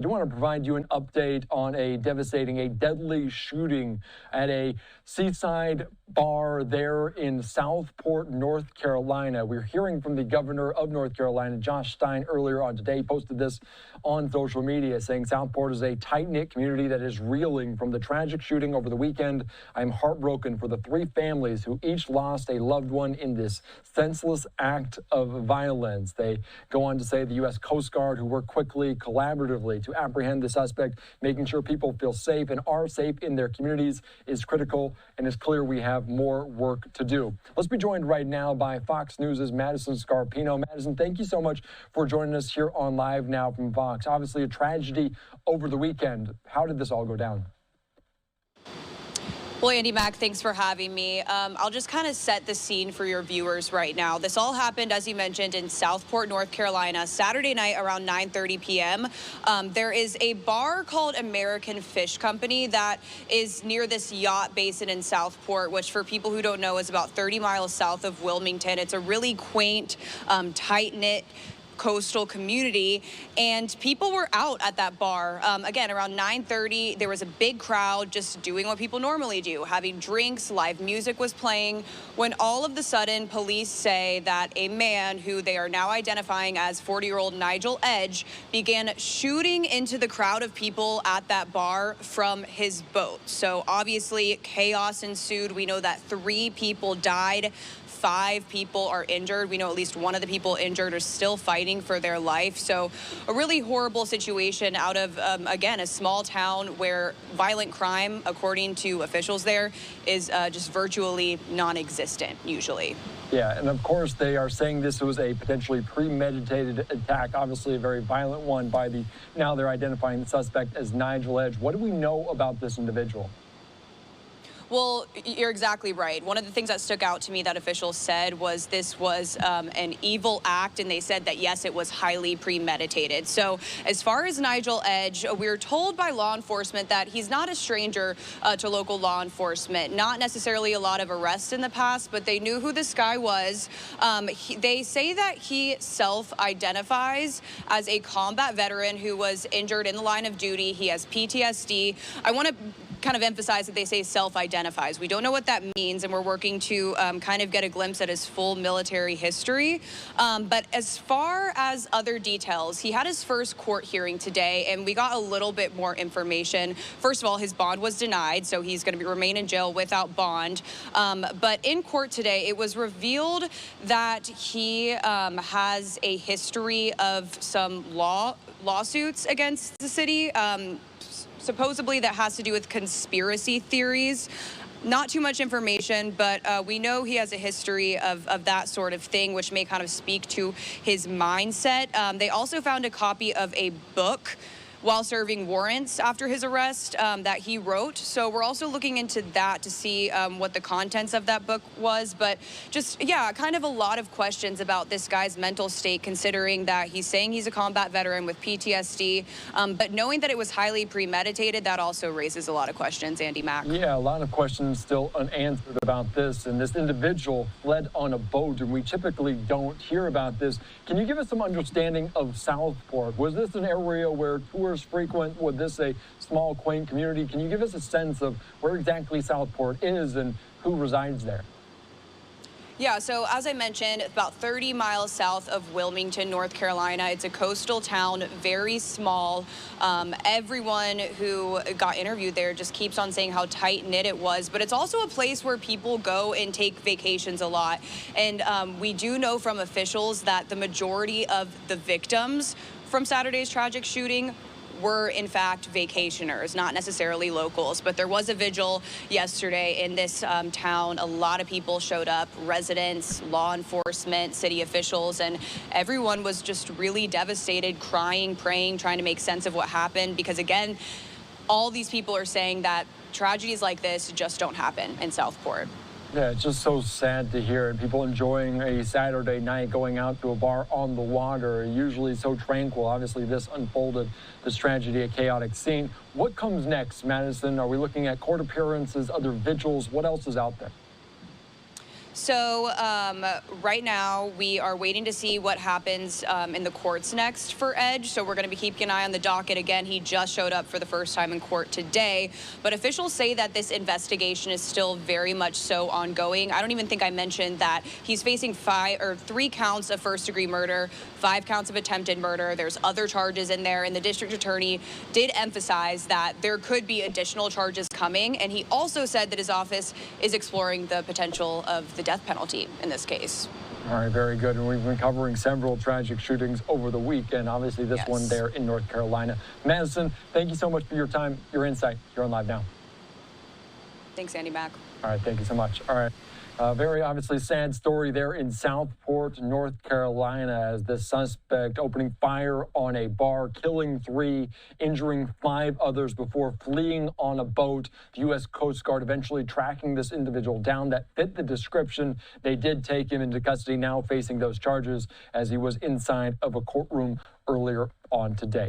I do want to provide you an update on a deadly shooting at a seaside bar there in Southport, North Carolina. We're hearing from the governor of North Carolina, Josh Stein, earlier on today. He posted this on social media saying Southport is a tight-knit community that is reeling from the tragic shooting over the weekend. I'm heartbroken for the three families who each lost a loved one in this senseless act of violence. They go on to say the U.S. Coast Guard, who worked quickly, collaboratively to apprehend the suspect, making sure people feel safe and are safe in their communities is critical, and it's clear we have more work to do. Let's be joined right now by Fox News' Madison Scarpino. Madison, thank you so much for joining us here on Live Now from Fox. Obviously a tragedy over the weekend. How did this all go down? Well, Andy Mack, thanks for having me. I'll just kind of set the scene for your viewers right now. This all happened, as you mentioned, in Southport, North Carolina, Saturday night around 9:30 p.m. There is a bar called American Fish Company that is near this yacht basin in Southport, which for people who don't know is about 30 miles south of Wilmington. It's a really quaint, tight-knit coastal community, and people were out at that bar. Again, around 9:30, there was a big crowd just doing what people normally do, having drinks, live music was playing, when all of a sudden police say that a man who they are now identifying as 40-year-old Nigel Edge began shooting into the crowd of people at that bar from his boat. So obviously chaos ensued. We know that 3 people died. 5 people are injured. We know at least one of the people injured are still fighting for their life. So a really horrible situation out of, again, a small town where violent crime, according to officials there, is just virtually non-existent usually. Yeah, and of course they are saying this was a potentially premeditated attack, obviously a very violent one by now they're identifying the suspect as Nigel Edge. What do we know about this individual? Well, you're exactly right. One of the things that stuck out to me that officials said was this was an evil act, and they said that, yes, it was highly premeditated. So as far as Nigel Edge, we're told by law enforcement that he's not a stranger to local law enforcement. Not necessarily a lot of arrests in the past, but they knew who this guy was. They say that he self-identifies as a combat veteran who was injured in the line of duty. He has PTSD. I want to kind of emphasize that they say self-identifies. We don't know what that means, and we're working to kind of get a glimpse at his full military history. But as far as other details, he had his first court hearing today, and we got a little bit more information. First of all, his bond was denied, so he's going to remain in jail without bond. But in court today, it was revealed that he has a history of some lawsuits against the city. Supposedly that has to do with conspiracy theories. Not too much information, but we know he has a history of that sort of thing, which may kind of speak to his mindset. They also found a copy of a book while serving warrants after his arrest that he wrote. So we're also looking into that to see what the contents of that book was. But just, yeah, kind of a lot of questions about this guy's mental state, considering that he's saying he's a combat veteran with PTSD. But knowing that it was highly premeditated, that also raises a lot of questions, Andy Mack. Yeah, a lot of questions still unanswered about this. And this individual fled on a boat, and we typically don't hear about this. Can you give us some understanding of Southport? Was this an area where tourists frequent? Was this a small, quaint community? Can you give us a sense of where exactly Southport is and who resides there? Yeah, so as I mentioned, about 30 miles south of Wilmington, North Carolina. It's a coastal town, very small. Everyone who got interviewed there just keeps on saying how tight-knit it was, but it's also a place where people go and take vacations a lot. And we do know from officials that the majority of the victims from Saturday's tragic shooting were in fact vacationers, not necessarily locals. But there was a vigil yesterday in this town. A lot of people showed up, residents, law enforcement, city officials, and everyone was just really devastated, crying, praying, trying to make sense of what happened. Because again, all these people are saying that tragedies like this just don't happen in Southport. Yeah, it's just so sad to hear it. People enjoying a Saturday night, going out to a bar on the water, usually so tranquil. Obviously, this unfolded, this tragedy, a chaotic scene. What comes next, Madison? Are we looking at court appearances, other vigils? What else is out there? So right now we are waiting to see what happens in the courts next for Edge. So we're going to be keeping an eye on the docket. Again, he just showed up for the first time in court today. But officials say that this investigation is still very much so ongoing. I don't even think I mentioned that he's facing 3 counts of first-degree murder, 5 counts of attempted murder. There's other charges in there, and the district attorney did emphasize that there could be additional charges coming. And he also said that his office is exploring the potential of the death penalty in this case. All right, very good. And we've been covering several tragic shootings over the weekend. Obviously, this one there in North Carolina. Madison, thank you so much for your time, your insight. You're on Live Now. Thanks, Andy Mack. All right, thank you so much. All right. Very obviously sad story there in Southport, North Carolina, as the suspect opening fire on a bar, killing 3, injuring 5 others before fleeing on a boat. The U.S. Coast Guard eventually tracking this individual down that fit the description. They did take him into custody, now facing those charges as he was inside of a courtroom earlier on today.